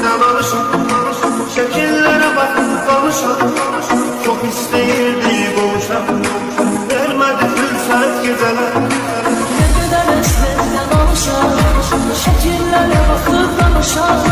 senden alışıp şekillere bakıp konuşalım. Çok isteyirdi boğuşan, vermedi fırsat geceler. Ne kadar esmerden alışan, şekillere bakıp konuşan.